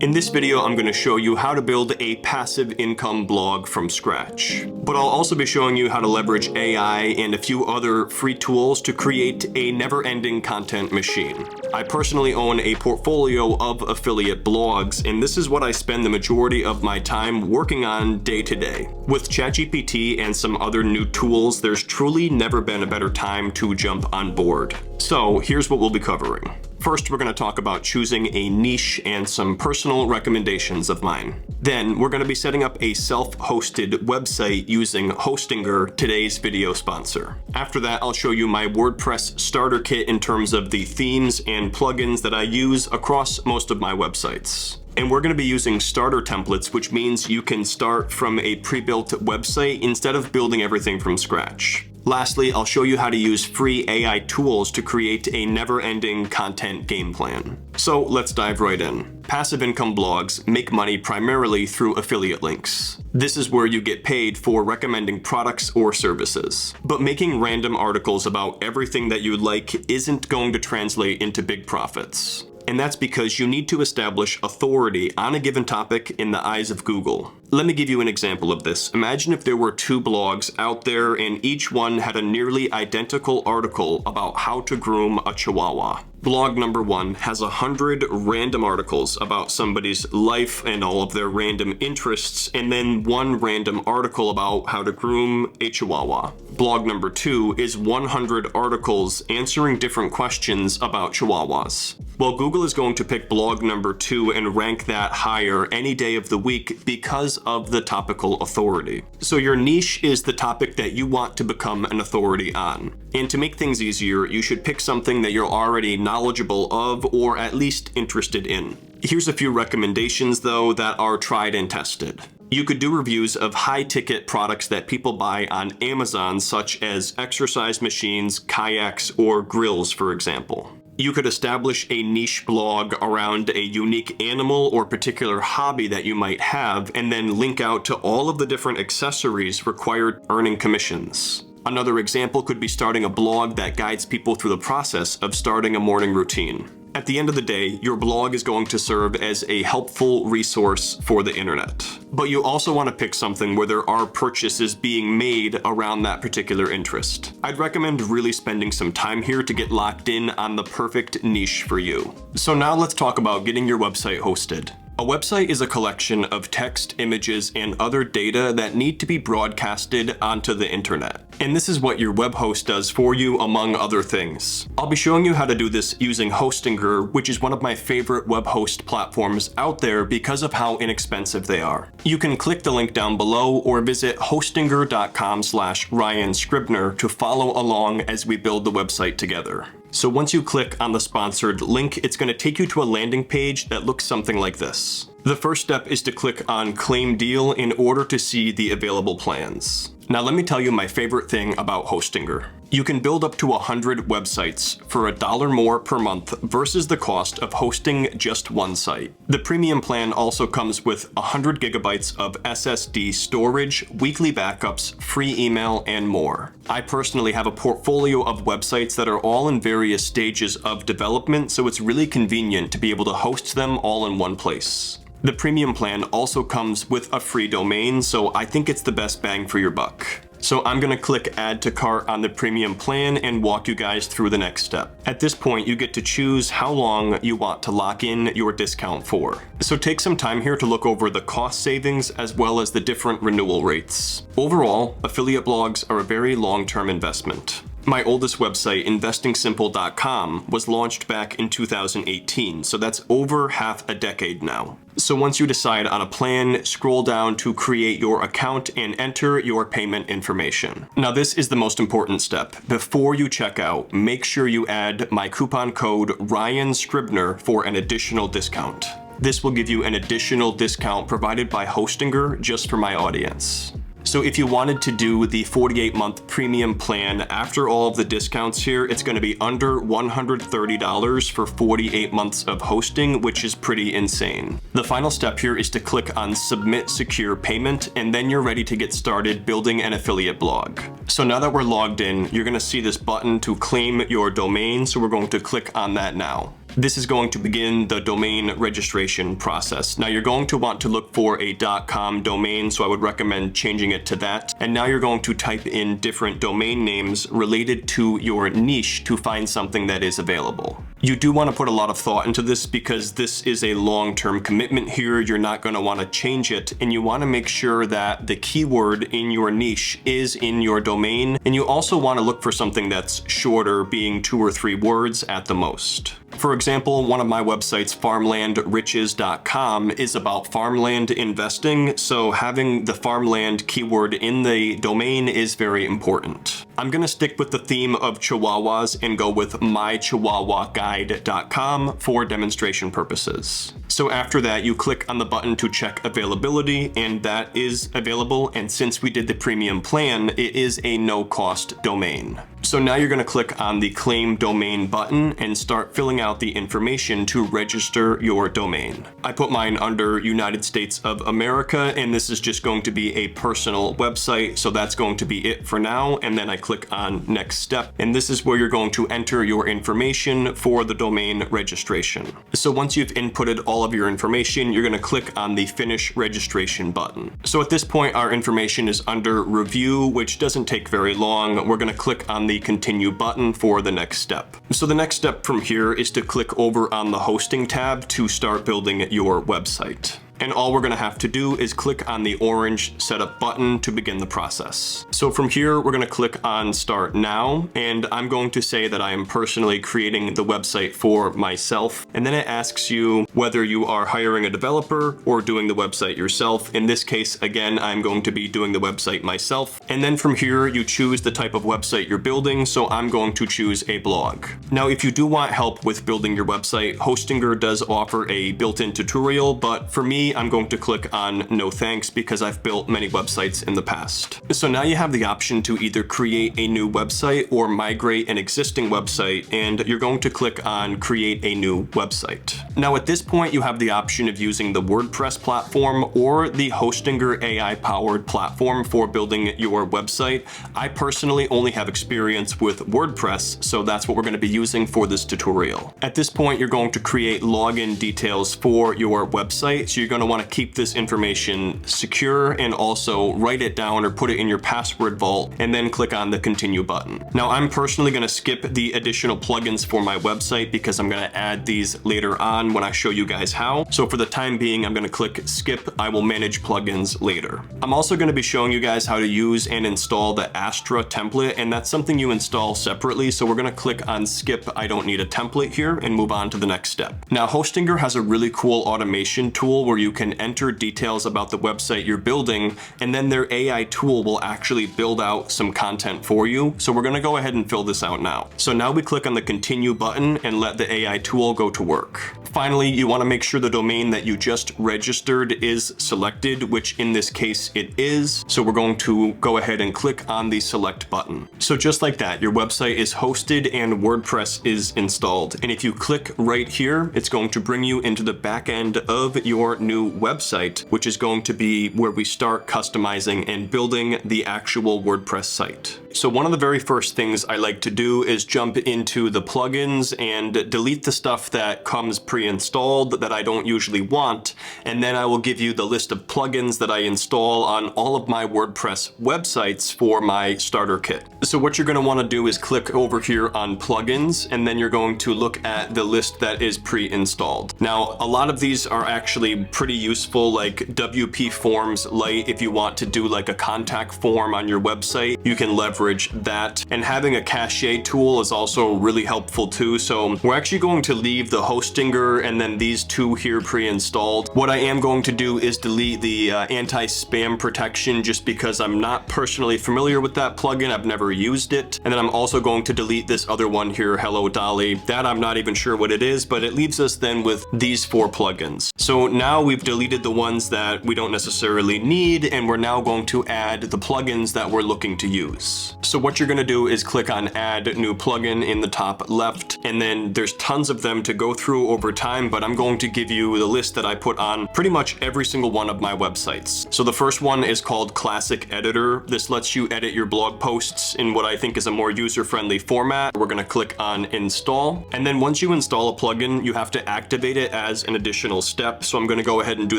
In this video, I'm going to show you how to build a passive income blog from scratch. But I'll also be showing you how to leverage AI and a few other free tools to create a never-ending content machine. I personally own a portfolio of affiliate blogs, and this is what I spend the majority of my time working on day to day. With ChatGPT and some other new tools, there's truly never been a better time to jump on board. So here's what we'll be covering. First, we're going to talk about choosing a niche and some personal recommendations of mine. Then, we're going to be setting up a self-hosted website using Hostinger, today's video sponsor. After that, I'll show you my WordPress starter kit in terms of the themes and plugins that I use across most of my websites. And we're going to be using starter templates, which means you can start from a pre-built website instead of building everything from scratch. Lastly, I'll show you how to use free AI tools to create a never-ending content game plan. So let's dive right in. Passive income blogs make money primarily through affiliate links. This is where you get paid for recommending products or services. But making random articles about everything that you like isn't going to translate into big profits. And that's because you need to establish authority on a given topic in the eyes of Google. Let me give you an example of this. Imagine if there were two blogs out there and each one had a nearly identical article about how to groom a Chihuahua. Blog number 1 has 100 random articles about somebody's life and all of their random interests, and then one random article about how to groom a Chihuahua. Blog number 2 is 100 articles answering different questions about Chihuahuas. Well, Google is going to pick blog number 2 and rank that higher any day of the week because of the topical authority. So your niche is the topic that you want to become an authority on. And to make things easier, you should pick something that you're already knowledgeable of or at least interested in. Here's a few recommendations though that are tried and tested. You could do reviews of high-ticket products that people buy on Amazon, such as exercise machines, kayaks, or grills, for example. You could establish a niche blog around a unique animal or particular hobby that you might have, and then link out to all of the different accessories required earning commissions. Another example could be starting a blog that guides people through the process of starting a morning routine. At the end of the day, your blog is going to serve as a helpful resource for the internet. But you also want to pick something where there are purchases being made around that particular interest. I'd recommend really spending some time here to get locked in on the perfect niche for you. So now let's talk about getting your website hosted. A website is a collection of text, images, and other data that need to be broadcasted onto the internet. And this is what your web host does for you, among other things. I'll be showing you how to do this using Hostinger, which is one of my favorite web host platforms out there because of how inexpensive they are. You can click the link down below or visit hostinger.com/Ryan Scribner to follow along as we build the website together. So once you click on the sponsored link, it's going to take you to a landing page that looks something like this. The first step is to click on Claim Deal in order to see the available plans. Now let me tell you my favorite thing about Hostinger. You can build up to 100 websites for $1 more per month versus the cost of hosting just one site. The premium plan also comes with 100 gigabytes of SSD storage, weekly backups, free email, and more. I personally have a portfolio of websites that are all in various stages of development, so it's really convenient to be able to host them all in one place. The premium plan also comes with a free domain, so I think it's the best bang for your buck. So I'm going to click Add to Cart on the premium plan and walk you guys through the next step. At this point, you get to choose how long you want to lock in your discount for. So take some time here to look over the cost savings as well as the different renewal rates. Overall, affiliate blogs are a very long-term investment. My oldest website, investingsimple.com, was launched back in 2018, so that's over half a decade now. So once you decide on a plan, scroll down to create your account and enter your payment information. Now this is the most important step. Before you check out, make sure you add my coupon code Ryan Scribner for an additional discount. This will give you an additional discount provided by Hostinger just for my audience. So if you wanted to do the 48-month premium plan after all of the discounts here, it's going to be under $130 for 48 months of hosting, which is pretty insane. The final step here is to click on Submit Secure Payment, and then you're ready to get started building an affiliate blog. So now that we're logged in, you're going to see this button to claim your domain, so we're going to click on that now. This is going to begin the domain registration process. Now you're going to want to look for a .com domain, so I would recommend changing it to that. And now you're going to type in different domain names related to your niche to find something that is available. You do want to put a lot of thought into this because this is a long-term commitment here. You're not going to want to change it, and you want to make sure that the keyword in your niche is in your domain. And you also want to look for something that's shorter, being 2 or 3 words at the most. For example, one of my websites, farmlandriches.com, is about farmland investing, so having the farmland keyword in the domain is very important. I'm going to stick with the theme of Chihuahuas and go with mychihuahuaguide.com for demonstration purposes. So after that, you click on the button to check availability, and that is available. And since we did the premium plan, it is a no-cost domain. So now you're going to click on the claim domain button and start filling out the information to register your domain. I put mine under United States of America, and this is just going to be a personal website. So that's going to be it for now. And then I click on next step. And this is where you're going to enter your information for the domain registration. So once you've inputted all of your information, you're going to click on the finish registration button. So at this point, our information is under review, which doesn't take very long. We're going to click on the continue button for the next step. So the next step from here is to click over on the hosting tab to start building your website. And all we're going to have to do is click on the orange setup button to begin the process. So from here, we're going to click on start now, and I'm going to say that I am personally creating the website for myself. And then it asks you whether you are hiring a developer or doing the website yourself. In this case, again, I'm going to be doing the website myself. And then from here, you choose the type of website you're building. So I'm going to choose a blog. Now, if you do want help with building your website, Hostinger does offer a built-in tutorial, but for me, I'm going to click on no thanks because I've built many websites in the past. So now you have the option to either create a new website or migrate an existing website, and you're going to click on create a new website. Now at this point, you have the option of using the WordPress platform or the Hostinger AI-powered platform for building your website. I personally only have experience with WordPress, so that's what we're going to be using for this tutorial. At this point, you're going to create login details for your website, so you're going to want to keep this information secure and also write it down or put it in your password vault, and then click on the continue button. Now I'm personally going to skip the additional plugins for my website because I'm going to add these later on when I show you guys how. So for the time being, I'm going to click skip. I will manage plugins later. I'm also going to be showing you guys how to use and install the Astra template, and that's something you install separately. So we're going to click on skip. I don't need a template here, and move on to the next step. Now Hostinger has a really cool automation tool where you can enter details about the website you're building, and then their AI tool will actually build out some content for you. So we're going to go ahead and fill this out now. So now we click on the continue button and let the AI tool go to work. Finally, you want to make sure the domain that you just registered is selected, which in this case it is. So we're going to go ahead and click on the select button. So just like that, your website is hosted and WordPress is installed. And if you click right here, it's going to bring you into the back end of your new website, which is going to be where we start customizing and building the actual WordPress site. So one of the very first things I like to do is jump into the plugins and delete the stuff that comes pre-installed that I don't usually want. And then I will give you the list of plugins that I install on all of my WordPress websites for my starter kit. So what you're going to want to do is click over here on plugins, and then you're going to look at the list that is pre-installed. Now, a lot of these are actually pretty useful, like WP Forms Lite. If you want to do like a contact form on your website, you can leverage that. And having a cache tool is also really helpful too. So we're actually going to leave the Hostinger and then these two here pre-installed. What I am going to do is delete the anti-spam protection just because I'm not personally familiar with that plugin. I've never used it. And then I'm also going to delete this other one here, Hello Dolly. That I'm not even sure what it is, but it leaves us then with these 4 plugins. So now we've deleted the ones that we don't necessarily need, and we're now going to add the plugins that we're looking to use. this. So what you're gonna do is click on Add New Plugin in the top left, and then there's tons of them to go through over time, but I'm going to give you the list that I put on pretty much every single one of my websites. So the first one is called Classic Editor. This lets you edit your blog posts in what I think is a more user-friendly format. We're gonna click on Install, and then once you install a plugin, you have to activate it as an additional step. So I'm gonna go ahead and do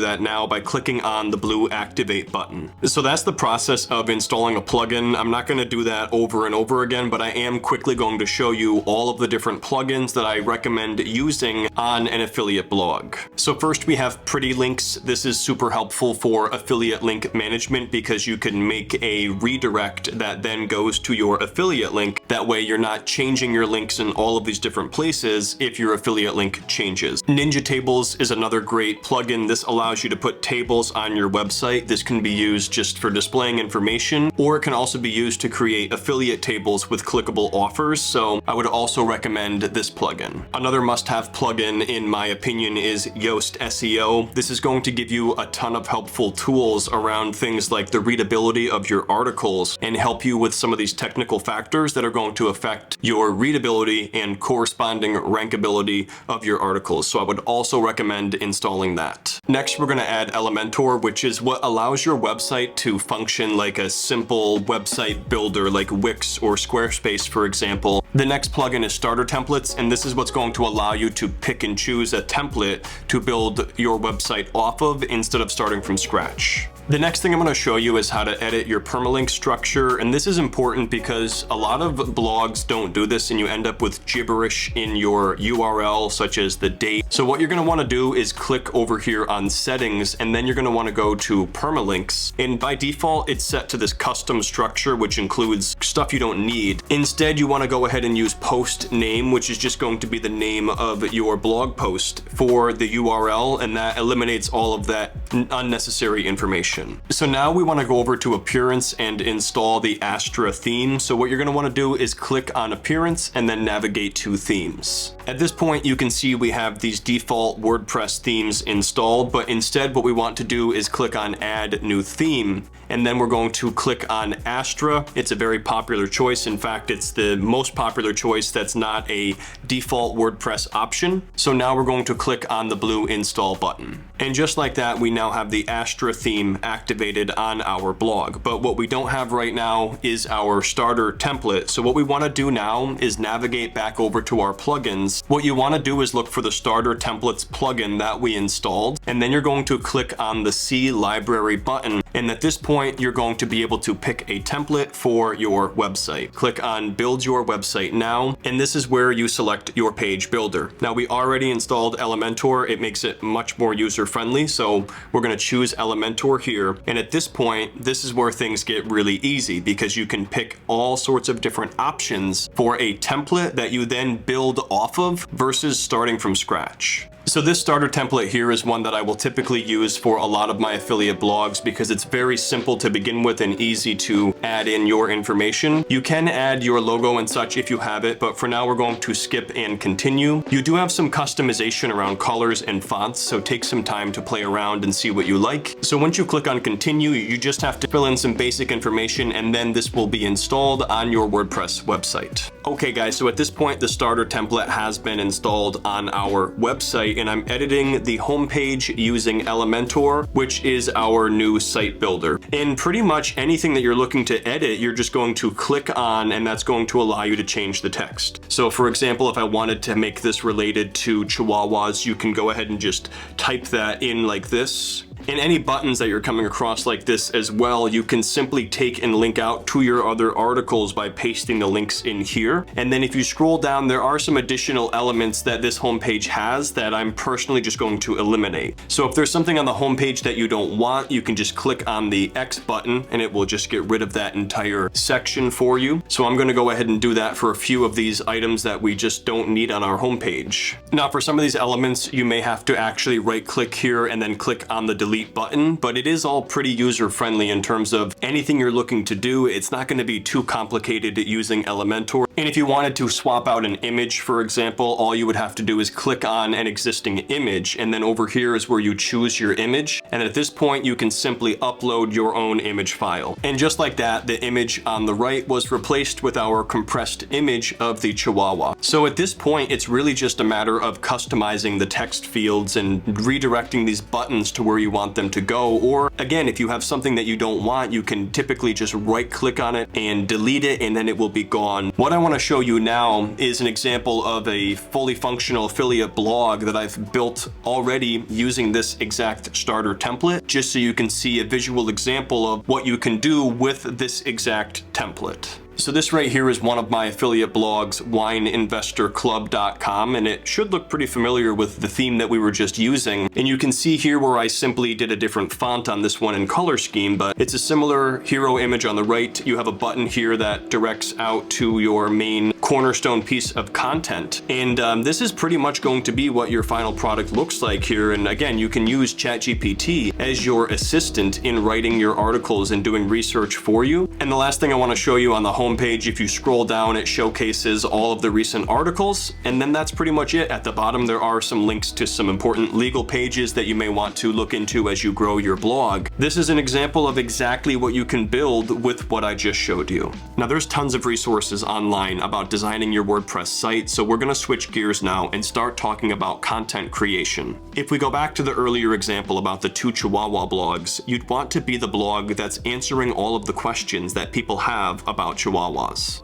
that now by clicking on the blue Activate button. So that's the process of installing a plugin. I'm not gonna do that over and over again, but I am quickly going to show you all of the different plugins that I recommend using on an affiliate blog. So first we have Pretty Links. This is super helpful for affiliate link management because you can make a redirect that then goes to your affiliate link. That way you're not changing your links in all of these different places if your affiliate link changes. Ninja Tables is another great plugin. This allows you to put tables on your website. This can be used just for displaying information, or it can also be used to create affiliate tables with clickable offers. So I would also recommend this plugin. Another must-have plugin, in my opinion, is Yoast SEO. This is going to give you a ton of helpful tools around things like the readability of your articles and help you with some of these technical factors that are going to affect your readability and corresponding rankability of your articles. So I would also recommend installing that. Next, we're going to add Elementor, which is what allows your website to function like a simple website builder like Wix or Squarespace, for example. The next plugin is Starter Templates, and this is what's going to allow you to pick and choose a template to build your website off of instead of starting from scratch. The next thing I'm going to show you is how to edit your permalink structure, and this is important because a lot of blogs don't do this and you end up with gibberish in your URL, such as the date. So what you're going to want to do is click over here on Settings, and then you're going to want to go to Permalinks, and by default it's set to this custom structure, which includes stuff you don't need. Instead, you want to go ahead and use post name, which is just going to be the name of your blog post for the URL, and that eliminates all of that unnecessary information. So now we want to go over to Appearance and install the Astra theme. So what you're going to want to do is click on Appearance and then navigate to Themes. At this point, you can see we have these default WordPress themes installed, but instead what we want to do is click on Add New Theme, and then we're going to click on Astra. It's a very popular choice. In fact, it's the most popular choice that's not a default WordPress option. So now we're going to click on the blue Install button. And just like that, we now have the Astra theme activated on our blog. But what we don't have right now is our starter template. So what we want to do now is navigate back over to our plugins. What you want to do is look for the starter templates plugin that we installed, and then you're going to click on the C library button. And at this point, you're going to be able to pick a template for your website. Click on Build Your Website Now, and this is where you select your page builder. Now, we already installed Elementor. It makes it much more user-friendly, so we're going to choose Elementor here. And at this point, this is where things get really easy because you can pick all sorts of different options for a template that you then build off of versus starting from scratch. So this starter template here is one that I will typically use for a lot of my affiliate blogs because it's very simple to begin with and easy to add in your information. You can add your logo and such if you have it, but for now we're going to skip and continue. You do have some customization around colors and fonts, so take some time to play around and see what you like. So once you click on continue, you just have to fill in some basic information, and then this will be installed on your WordPress website. Okay guys, so at this point the starter template has been installed on our website, and I'm editing the homepage using Elementor, which is our new site builder. And pretty much anything that you're looking to edit, you're just going to click on, and that's going to allow you to change the text. So for example, if I wanted to make this related to Chihuahuas, you can go ahead and just type that in like this. And any buttons that you're coming across like this as well, you can simply take and link out to your other articles by pasting the links in here. And then if you scroll down, there are some additional elements that this homepage has that I'm personally just going to eliminate. So if there's something on the homepage that you don't want, you can just click on the X button and it will just get rid of that entire section for you. So I'm going to go ahead and do that for a few of these items that we just don't need on our homepage. Now for some of these elements, you may have to actually right click here and then click on the delete button, but it is all pretty user-friendly in terms of anything you're looking to do. It's not going to be too complicated using Elementor. And if you wanted to swap out an image, for example, all you would have to do is click on an existing image, and then over here is where you choose your image. And at this point, you can simply upload your own image file. And just like that, the image on the right was replaced with our compressed image of the Chihuahua. So at this point, it's really just a matter of customizing the text fields and redirecting these buttons to where you want them to go. Or again, if you have something that you don't want, you can typically just right click on it and delete it, and then it will be gone. What I want to show you now is an example of a fully functional affiliate blog that I've built already using this exact starter template, just so you can see a visual example of what you can do with this exact template. So this right here is one of my affiliate blogs, wineinvestorclub.com, and it should look pretty familiar with the theme that we were just using. And you can see here where I simply did a different font on this one in color scheme, but it's a similar hero image on the right. You have a button here that directs out to your main cornerstone piece of content. And this is pretty much going to be what your final product looks like here. And again, you can use ChatGPT as your assistant in writing your articles and doing research for you. And the last thing I want to show you on the homepage, if you scroll down, it showcases all of the recent articles, and then that's pretty much it. At the bottom, there are some links to some important legal pages that you may want to look into as you grow your blog. This is an example of exactly what you can build with what I just showed you. Now, there's tons of resources online about designing your WordPress site, so we're going to switch gears now and start talking about content creation. If we go back to the earlier example about the 2 Chihuahua blogs, you'd want to be the blog that's answering all of the questions that people have about Chihuahuas.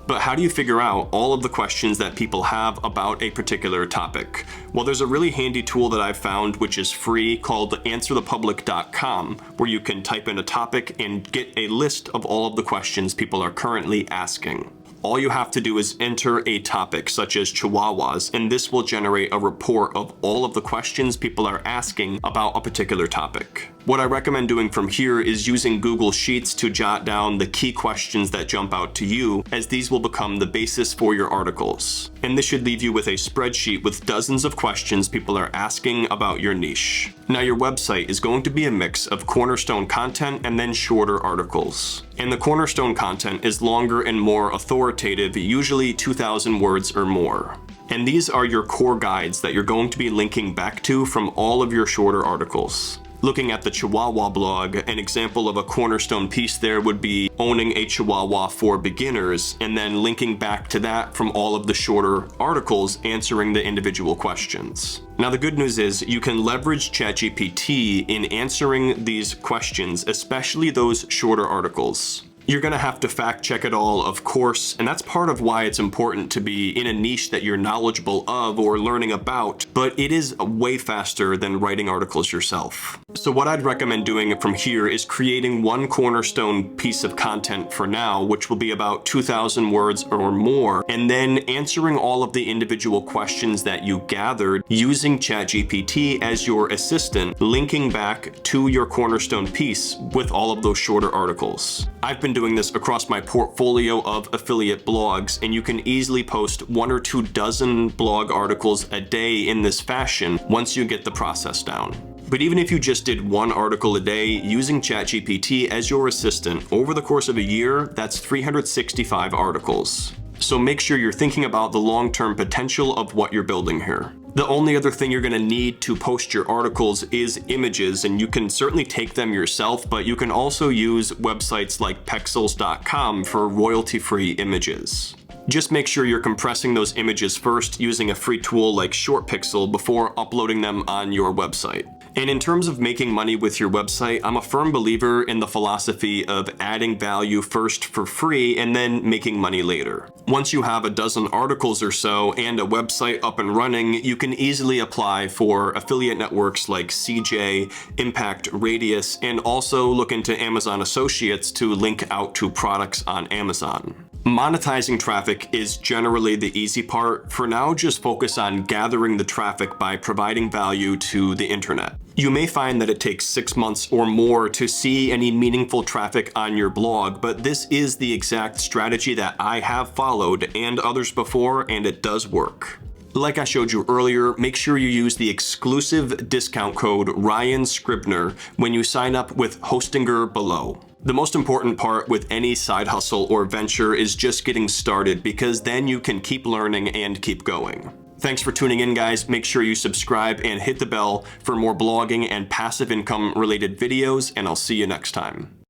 But how do you figure out all of the questions that people have about a particular topic? Well, there's a really handy tool that I've found, which is free, called answerthepublic.com, where you can type in a topic and get a list of all of the questions people are currently asking. All you have to do is enter a topic such as Chihuahuas, and this will generate a report of all of the questions people are asking about a particular topic. What I recommend doing from here is using Google Sheets to jot down the key questions that jump out to you, as these will become the basis for your articles. And this should leave you with a spreadsheet with dozens of questions people are asking about your niche. Now, your website is going to be a mix of cornerstone content and then shorter articles. And the cornerstone content is longer and more authoritative, usually 2,000 words or more. And these are your core guides that you're going to be linking back to from all of your shorter articles. Looking at the Chihuahua blog, an example of a cornerstone piece there would be owning a Chihuahua for beginners, and then linking back to that from all of the shorter articles answering the individual questions. Now, the good news is you can leverage ChatGPT in answering these questions, especially those shorter articles. You're going to have to fact check it all, of course, and that's part of why it's important to be in a niche that you're knowledgeable of or learning about, but it is way faster than writing articles yourself. So what I'd recommend doing from here is creating one cornerstone piece of content for now, which will be about 2,000 words or more, and then answering all of the individual questions that you gathered using ChatGPT as your assistant, linking back to your cornerstone piece with all of those shorter articles. I've been doing this across my portfolio of affiliate blogs, and you can easily post 1 or 2 dozen blog articles a day in this fashion once you get the process down. But even if you just did 1 article a day using ChatGPT as your assistant, over the course of a year, that's 365 articles. So make sure you're thinking about the long-term potential of what you're building here. The only other thing you're going to need to post your articles is images, and you can certainly take them yourself, but you can also use websites like pexels.com for royalty-free images. Just make sure you're compressing those images first using a free tool like ShortPixel before uploading them on your website. And in terms of making money with your website, I'm a firm believer in the philosophy of adding value first for free and then making money later. Once you have a dozen articles or so and a website up and running, you can easily apply for affiliate networks like CJ, Impact Radius, and also look into Amazon Associates to link out to products on Amazon. Monetizing traffic is generally the easy part. For now, just focus on gathering the traffic by providing value to the internet. You may find that it takes 6 months or more to see any meaningful traffic on your blog, but this is the exact strategy that I have followed and others before, and it does work. Like I showed you earlier, make sure you use the exclusive discount code Ryan Scribner when you sign up with Hostinger below. The most important part with any side hustle or venture is just getting started, because then you can keep learning and keep going. Thanks for tuning in, guys. Make sure you subscribe and hit the bell for more blogging and passive income related videos, and I'll see you next time.